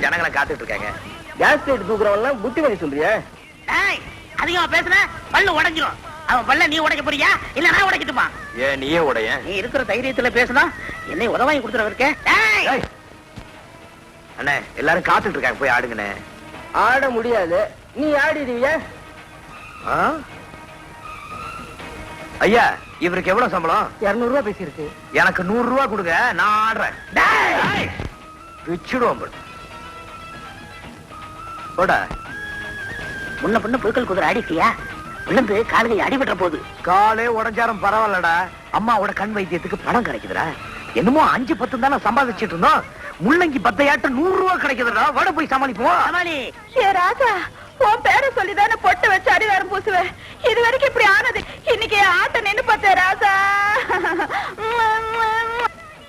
ஜனங்களை காத்துட்டு இருக்காங்க. கேஸ் ரேட் தூக்குறவெல்லாம் புத்தி வழி சொல்றிய? அதிகமா பேசுன பல்லு உடைஞ்சிரும். அவன் பல்ல நீ உடைக்க போறியா இல்ல நான் உடைக்கட்டுமா? ஏன் நீயே உடைய? நீ இருக்கிற தைரியத்துல பேசுனா என்னை உதவாங்கி கொடுத்துறவருக்கு. அண்ணே, எல்லாரும் காத்துட்டு இருக்காங்க, போய் ஆடுங்கண்ணே. ஆட முடியாது, நீ ஆடிடுவிய? ஐயா, இவருக்கு எவ்வளவு சம்பளம்? 200 ரூபாய் பேசியிருக்கு. எனக்கு 100 ரூபாய் கொடுங்க, நான் ஆடுறேன். விச்சிடுவோம் போடா. முன்ன பின்ன புழுக்கள் குதிரை ஆடிட்டியா? விழுந்து கால்கள் அடிபட்ட போகுது. காலே உடஞ்சாரம் பரவாயில்லடா. அம்மாவோட கண் வைத்தியத்துக்கு பணம் கிடைக்குதுடா. என்னமோ 5-10 தானே சம்பாதிச்சிட்டு இருந்தோம். முள்ளங்கி 10 100 ரூபாய் கிடைக்குதுடா. வட போய் சமாளிப்போம். சமாளி. ஏ ராஜா, உன் பேரை சொல்லிதானே பொட்டு வச்சு அடிவாரம் பூசுவேன். இது வரைக்கும் இப்படி ஆனது. இன்னைக்கு ஆட்ட நின்னு பார்த்தேன் ராஜா.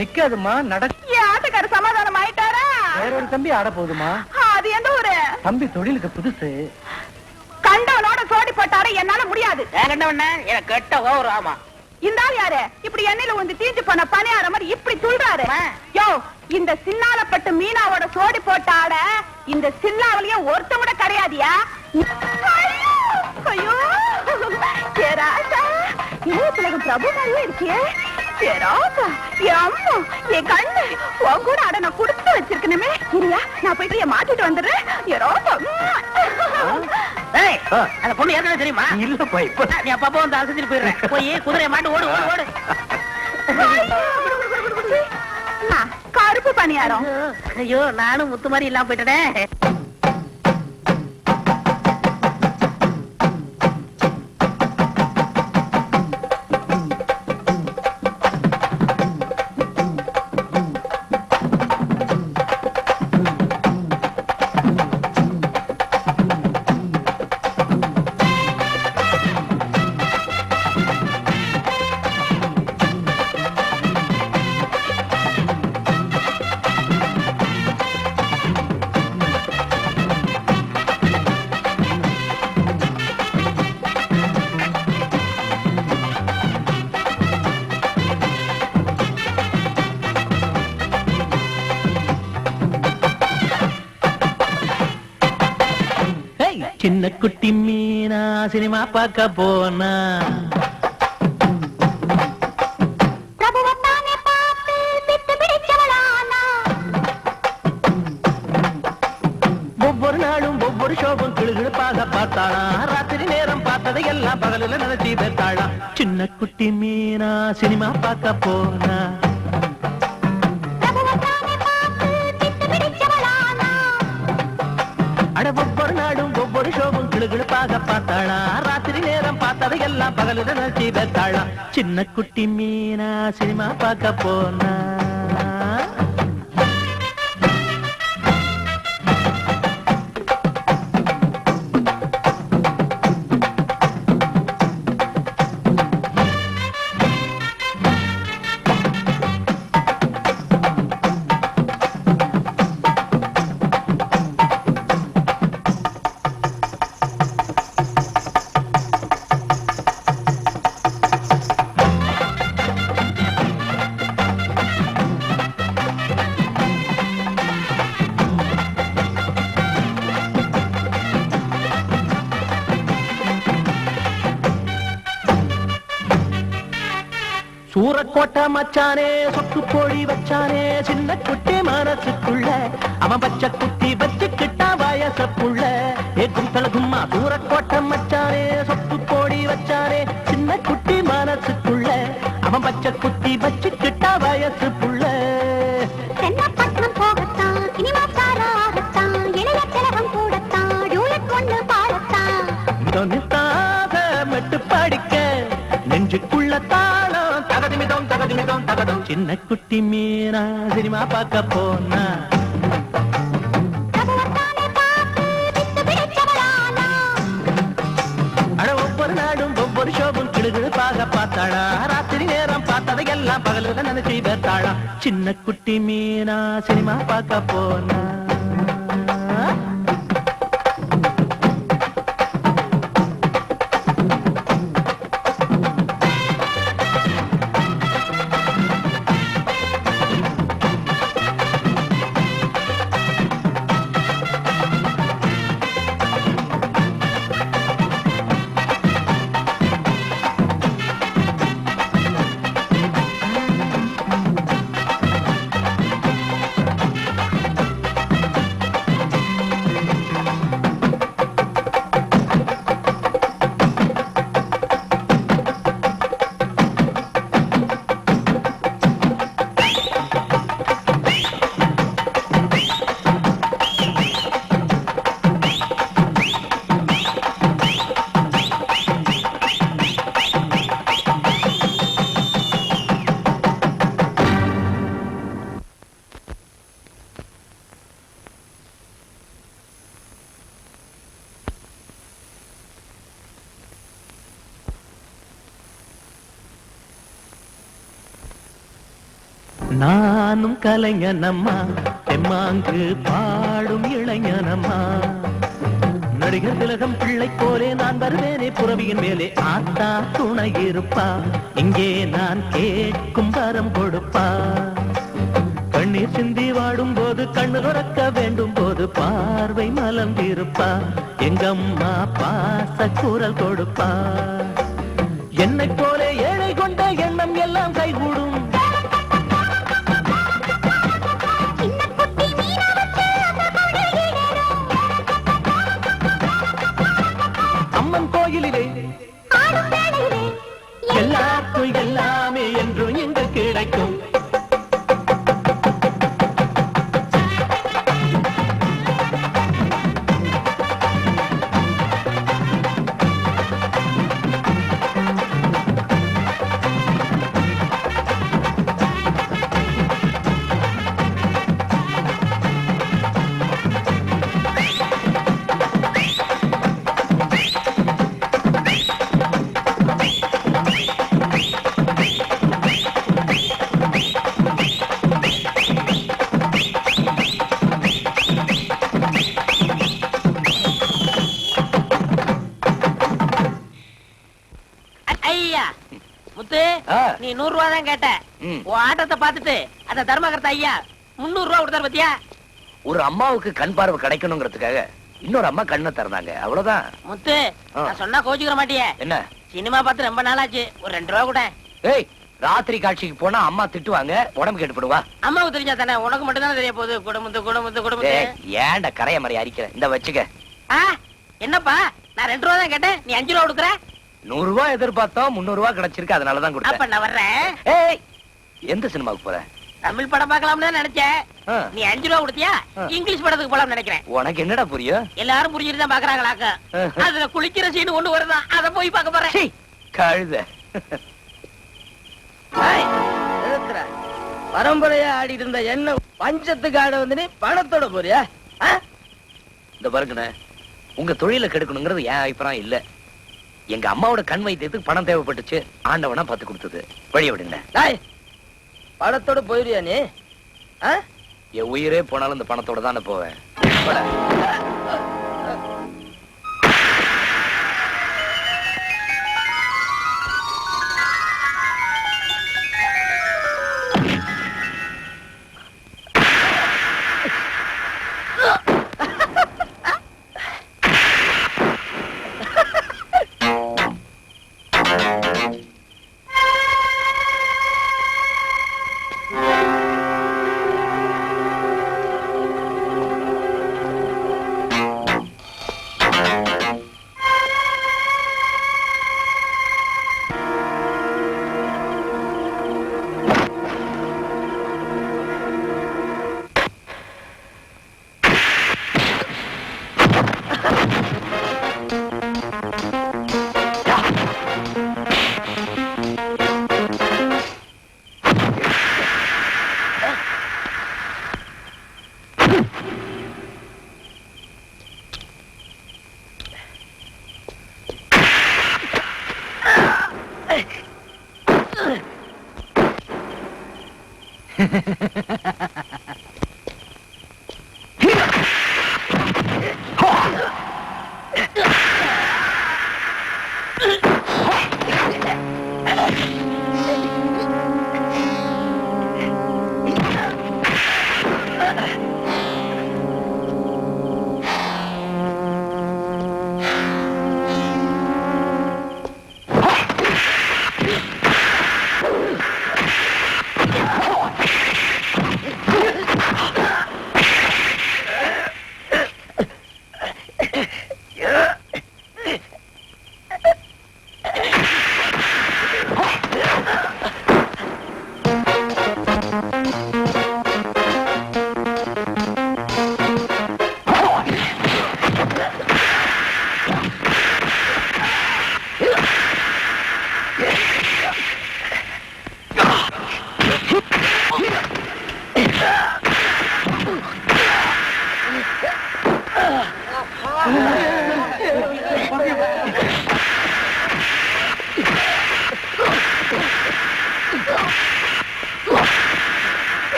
நிக்காதுமா, நட. என் ஆட்டக்கார சமாதானம் ஆயிட்டாரா? வேற ஒரு தம்பி ஆட போகுதுமா. அது எந்த ஊரு? தம்பி தொழிலுக்கு புதுசு. கண்டவனோட சோடி போட்டாரு, என்னால முடியாது. எனக்கு கெட்ட ஓவர். ஆமா, இந்த ஆள் யாரு? இப்படி எண்ணெயில வந்து தீஞ்சு போன பணியார மாதிரி இப்படி துள்றாரு. யோ, இந்த சின்னாலப்பட்டு மீனாவோட சோடி போட்ட ஆட இந்த சின்னாவிலேயே ஒருத்த கூட கிடையாதியா? ஐயோ, ஏ ராஜா, இளையத்திலகம் பிரபு மாதிரியே இருக்கியே. ஏ ராஜா, என் அம்மா, என் கண்ணு, உன் கூட ஆட நான் கொடுத்து வச்சிருக்கணுமே. இல்லையா, நான் போயிட்டு என் மாத்திட்டு வந்துடுறேன். ஏ ராஜா. அந்த பொண்ணு ஏற்கனவே தெரியுமா? இல்லப்பா, இப்ப நீ அப்பப்போ வந்து அசைச்சிட்டு போயிடுறேன். போய் குதிரையை மாட்டு ஓடு ஓடு ஓடு. கருப்பு பணியாரம். ஐயோ, நானும் முத்து மாதிரி இல்லாம போயிட்டேன். சின்ன குட்டி மீனா சினிமா பார்க்க போனா ஒவ்வொரு நாளும் ஒவ்வொரு சோபம் கிளுகிழுப்பாக பார்த்தாளா. ராத்திரி நேரம் பார்த்ததை எல்லாம் பகலில் நினைச்சி பெற்றாளா. சின்ன குட்டி மீனா சினிமா பார்க்க போனா. அட ஒவ்வொரு நாளும் ஒவ்வொரு சோபம் கிளுகிழுப்பாக பார்த்தாளா. ராத்திரி நேரம் பார்த்ததை எல்லாம் பகலில் நினைச்சி பெற்றாளா. சின்ன குட்டி மீனா சினிமா பார்க்க போனா. சூரக்கோட்டை மச்சானே சொக்கு போடி வச்சானே சின்ன குட்டி மனசுக்குள்ள. அவன் பச்சை குட்டி வச்சுக்கிட்டா வயச புள்ள. ஏ கும்பல கும்மா தூரக்கோட்டை மச்சானே சொப்பு போடி வச்சானே சின்ன குட்டி மனசுக்குள்ள அவன் பச்சை குத்தி வச்சுக்கிட்டா வயசு புள்ள தென்னப்பட்டினம் போகத்தான் சினிமாக்காராகத்தான் இளைய திலகம் கூடத்தான் டூயட் ஒண்ணு பாடத்தான் தொண்ணூத்தாக மெட்டு படிக்க நெஞ்சுக்குள்ள தாளம் தகதிமிதம் தகதிமிதம் தகதம் சின்ன குட்டி மீனா சினிமா பார்க்க போனா அட ஒவ்வொரு நாடும் ஒவ்வொரு ஷோவும் கிடுகிடுப்பாக பார்த்தாளா ராத்திரி நேரம் பார்த்ததையெல்லாம் பகலுல நினைச்சு பார்த்தாளா சின்ன குட்டி மீனா சினிமா பார்க்க போனா நானும் கலைஞனம்மா தெம்மாங்கு பாடும் இளைஞனம்மா நடிகர் திலகம் பிள்ளை போலே நான் வருவேனே புறவியின் மேலே ஆத்தா துணை இருப்பா இங்கே நான் கேட்கும் வரம் கொடுப்பா கண்ணீர் சிந்தி வாடும் போது கண்ணு துறக்க வேண்டும் போது பார்வை மலர்ந்திருப்பா எங்கம்மா பாச குரல் கொடுப்பா என்னை போலே ஏழை கொண்ட எண்ணம் எல்லாம் கைகூடும் அம்மன் கோயிலிலே எல்லாருக்கும் எல்லாமே என்றும் இங்கு கிடைக்கும் நீ 100 ரூபா தான் கேட்ட உன் ஆட்டத்தை பார்த்துட்டு அந்த தர்மகர்த்தா ஐயா 300 ரூபா கொடுத்தாரு பத்தியா ஒரு அம்மாவுக்கு கண் பார்வை கிடைக்கணுங்கிறதுக்காக இன்னொரு அம்மா கண்ணை திறந்தாங்க அவ்வளவுதான் முத்து நான் சொன்னா கோச்சுக்கிற மாட்டியே என்ன சினிமா பார்த்து ரொம்ப நாளாச்சு ஒரு 2 ரூபா கூட ஏய் ராத்திரி காட்சிக்கு போனா அம்மா திட்டுவாங்க உடம்பு கெட்டுப்படுவா அம்மாவுக்கு தெரிஞ்சா தானே உனக்கு மட்டும் தானே தெரிய போகுது குடும்பத்து குடும்பத்து குடும்பத்து ஏன்டா கரைய மாதிரி அரிக்கிற இந்த வச்சுக்க என்னப்பா நான் 2 ரூபா தான் கேட்டேன் நீ 5 ரூபா கொடுக்குற 100 ரூபாய் எதிர்பார்த்தோம் 300 ரூபாய் கிடைச்சிருக்கு அதனாலதான் அப்ப கொடுத்தேன் நான் வர்றேன் ஏய் எந்த சினிமாவுக்கு போற தமிழ் படம் பார்க்கலாம்னு நினைச்சேன் நீ 5 ரூபா கொடுத்தியா இங்கிலீஷ் படத்துக்கு போலாம் நினைக்கிறேன் உனக்கு என்னடா புரியும் எல்லாரும் புரிஞ்சுட்டு தான் பாக்குறாங்களாக்க அதுல குளிக்கிற சீன் ஒண்ணு வருதா அத போய் பார்க்க போறேன் கழுத பரம்பரையா ஆடிட்டு இருந்த என்ன பஞ்சத்துக்கு ஆட வந்து நீ பணத்தோட போறியா இந்த பாருங்கண்ணே உங்க தொழில கெடுக்கணுங்கிறது என் அபிப்பிராயம் இல்ல எங்க அம்மாவோட கண் வைத்தியத்துக்கு பணம் தேவைப்பட்டுச்சு ஆண்டவனா பார்த்து கொடுத்தது வழிய விடுங்க பணத்தோட போயிருயா நீ என் உயிரே போனாலும் இந்த பணத்தோட தானே போவேன் போடா.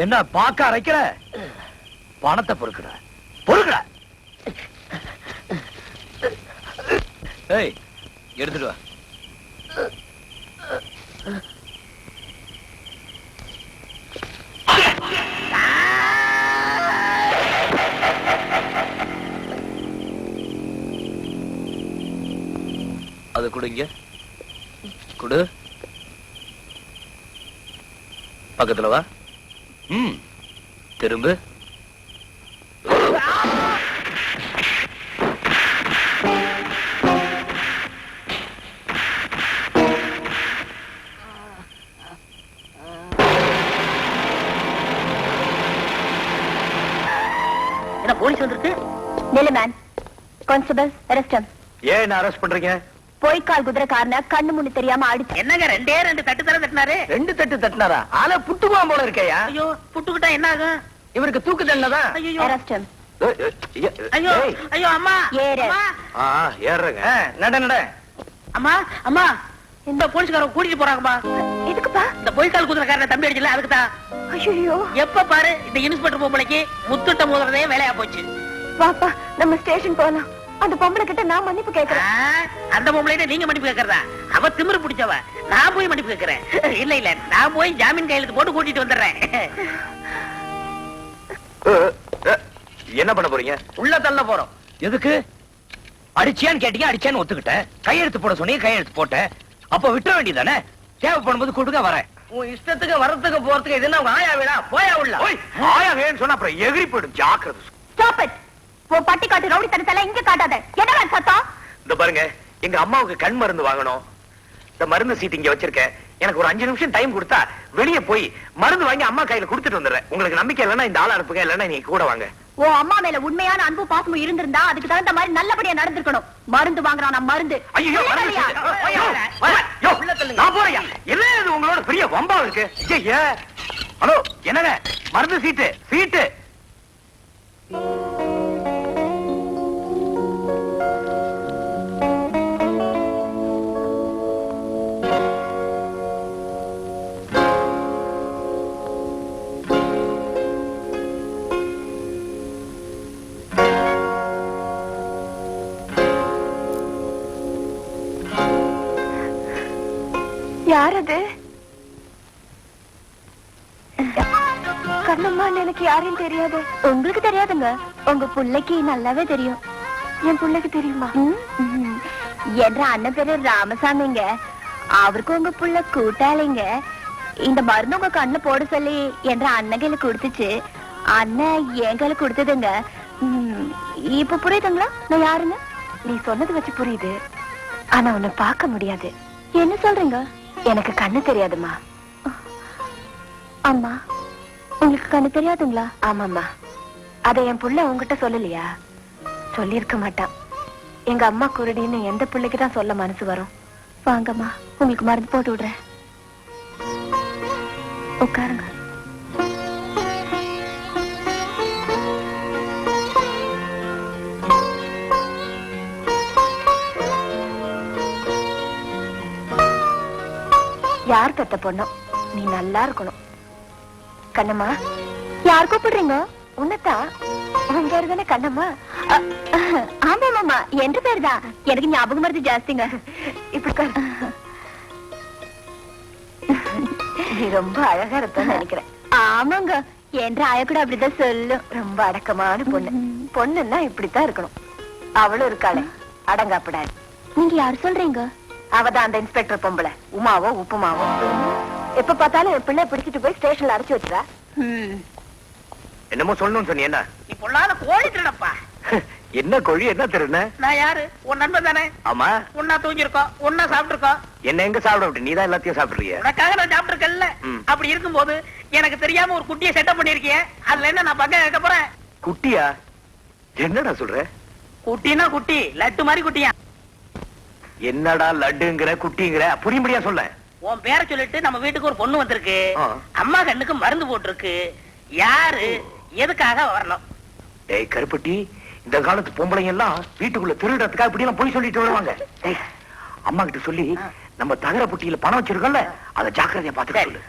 என்ன பாக்க அரைக்கிற? பணத்தை பொறுக்குற பொறுக்குற. ஏய், எடுத்துட்டு வா. அது குடுங்க. குடு. பக்கத்துல வா. திரும்ப. என்ன போலீஸ் வந்துருக்கு? நிலமேன் கான்ஸ்டபிள் அரெஸ்ட். ஏன் அரெஸ்ட் பண்றீங்க? பொய்க்கால் குதிரைக்காரன கண்ணு முன்னு தெரியாம அடிச்சு. என்னங்க ரெண்டு தட்டு தர தட்டினாரு? 2 தட்டு தட்டினாரா? ஆள புட்டுவான் போல இருக்கையா? ஐயோ, புட்டுக்கிட்டா என்ன ஆகும்? இவருக்கு தூக்கு தண்டனை. ஐயோ அரெஸ்ட். ஐயோ ஐயோ அம்மா ஏறு. ஏறுங்க. நட நட. அம்மா அம்மா, இந்த போலீஸ்காரங்க கூட்டிட்டு போறாங்கம்மா. எதுக்குப்பா? இந்த பொய்க்கால் குதிரைக்காரன தம்பி அடிச்சல அதுக்குதான். ஐயோ, எப்ப பாரு இந்த இன்ஸ்பெக்டர் பொம்பளைக்கு முத்துட்ட மோதுறதே வேலையா போச்சு. வாப்பா நம்ம ஸ்டேஷன் போலாம். அந்த பொம்பளை கிட்ட நான் மன்னிப்பு கேக்குறேன். அந்த பொம்பளைகிட்ட நீங்க மன்னிப்பு கேக்குறதா? அவ திமிரு பிடிச்சவ. நான் போய் மன்னிப்பு கேக்குறேன். இல்ல நான் போய் ஜாமீன் கையெழுத்து போட்டு கூட்டிட்டு வந்துடுறேன். என்ன பண்ண போறீங்க? உள்ள தள்ள போறோம். எதுக்கு? அடிச்சியான்னு கேட்டீங்க, அடிச்சான்னு ஒத்துக்கிட்டேன். கையெழுத்து போட சொன்னீங்க, கையெழுத்து போட்டேன். அப்ப விட்டுற வேண்டியதானே? தேவைப்படும் போது கூட்டுக்க வரேன். உன் இஷ்டத்துக்கு வரத்துக்கு போறதுக்கு இது என்ன ஆயா வேடா? போயா உள்ள. ஆயா வேன்னு சொன்னா அப்புறம் எகிரி போயிடும். ஜாக்கிரதை. Stop it. உன் பட்டி காட்டு ரவுடி தனத்தெல்லாம் இங்க காட்டாத. என்னடா சத்தம்? இந்த பாருங்க, எங்க அம்மாவுக்கு கண் மருந்து வாங்கணும். இந்த மருந்து சீட் இங்க வச்சிருக்கேன். எனக்கு ஒரு 5 நிமிஷம் டைம் கொடுத்தா வெளியே போய் மருந்து வாங்கி அம்மா கையில கொடுத்துட்டு வந்துடுறேன். உங்களுக்கு நம்பிக்கை இல்லைன்னா இந்த ஆள் அனுப்புங்க, இல்லைன்னா நீங்க கூட வாங்க. உன் அம்மா மேல உண்மையான அன்பு பாசமும் இருந்திருந்தா அதுக்கு தகுந்த மாதிரி நல்லபடியா நடந்திருக்கணும். மருந்து வாங்குறான் மருந்து. ஐயோ, இல்லையா? நான் போறையா? என்ன இது உங்களோட பெரிய வம்பா இருக்கு? ஹலோ, என்னங்க மருந்து சீட்டு சீட்டு. யார் அது? கண்ணம்மா, எனக்கு யாரையும் தெரியாது. உங்களுக்கு தெரியாதுங்க? உங்க புள்ளைக்கு நல்லாவே தெரியும். என் புள்ளைக்கு தெரியுமா? என்ற அண்ணன் பேரு ராமசாமிங்க. அவருக்கு உங்க புள்ள கூட்டாளிங்க. இந்த மருந்து உங்க கண்ணு போட சொல்லி என்ற அண்ணன் கையில கொடுத்துச்சு. அண்ணன் என் கையில கொடுத்ததுங்க. இப்ப புரியுதுங்களா நான் யாருன்னு? நீ சொன்னது வச்சு புரியுது, ஆனா உன்னை பார்க்க முடியாது. என்ன சொல்றீங்க? எனக்கு கண்ணு தெரியாதுமா. அம்மா, உங்களுக்கு கண்ணு தெரியாதுங்களா? ஆமாம்மா. அத என் புள்ள உங்ககிட்ட சொல்லலையா? சொல்லிருக்க மாட்டான். எங்க அம்மா குருடின்னு எந்த பிள்ளைக்குதான் சொல்ல மனசு வரும்? வாங்கம்மா, உங்களுக்கு மருந்து போட்டு விடுறேன். உட்காருங்க. யார் பெத்த பொண்ணோ, நீ நல்லா இருக்கணும். கண்ணம்மா, யார் கூப்பிடுறீங்க? உன்னதான். உங்க பேரு தானே கண்ணம்மா? ஆமா மாமா, என்ற பேரு தான். எனக்கு ஞாபகம் மருந்து ஜாஸ்திங்க. இப்படி நீ ரொம்ப அழகா இருப்பேன்னு நினைக்கிறேன். ஆமாங்க, என்ற ஆய கூட அப்படிதான் சொல்லும். ரொம்ப அடக்கமான பொண்ணு. பொண்ணுன்னா இப்படித்தான் இருக்கணும். அவளும் இருக்காளே, அடங்காப்படாது. நீங்க யார் சொல்றீங்க? அவதான் அந்த இன்ஸ்பெக்டர் பொம்பளை, உமாவோ உப்புமாவோ. எப்ப பார்த்தாலும் என் பிள்ளை பிடிச்சிட்டு போய் ஸ்டேஷன்ல அடைச்சு வச்சுறா. என்னமோ சொல்லணும்னு சொன்னீங்க. நீ பொல்லாத கோழி திருடப்பா. என்ன கோழி, என்ன திருடுன? நான் யாரு? உன் நண்பன் தானே? ஆமா. ஒன்னா தூங்கிருக்கோம், ஒன்னா சாப்பிட்டுருக்கோம். என்ன எங்க சாப்பிட விட்டு? நீதான் எல்லாத்தையும் சாப்பிடுறிய. உனக்காக நான் சாப்பிட்டுருக்கேன்ல. அப்படி இருக்கும்போது எனக்கு தெரியாம ஒரு குட்டியை செட்டப் பண்ணிருக்கீங்க. அதுல என்ன நான் பக்கம் கேட்க போறேன்? குட்டியா? என்னடா சொல்ற? குட்டினா குட்டி, லட்டு மாதிரி குட்டியா. என்னடா லட்டுங்கிற குட்டிங்கிற? புரியும்படியா சொல்ல. உன் பேரை சொல்லிட்டு நம்ம வீட்டுக்கு ஒரு பொண்ணு வந்திருக்கு. ஆ. அம்மா கண்ணுக்கு மருந்து போட்டிருக்கு. யாரு, எதுக்காக வரணும்? டேய் கருப்பட்டி, இந்த காலத்து பொம்பளைங்க எல்லாம் வீட்டுக்குள்ள திருடுறதுக்காக இப்படி எல்லாம் போய் சொல்லிட்டு வருவாங்க. டேய், அம்மா கிட்ட சொல்லி நம்ம தகர புட்டியில பணம் வச்சிருக்கோம்ல, அதை ஜாக்கிரதையா பாத்துக்க சொல்லு.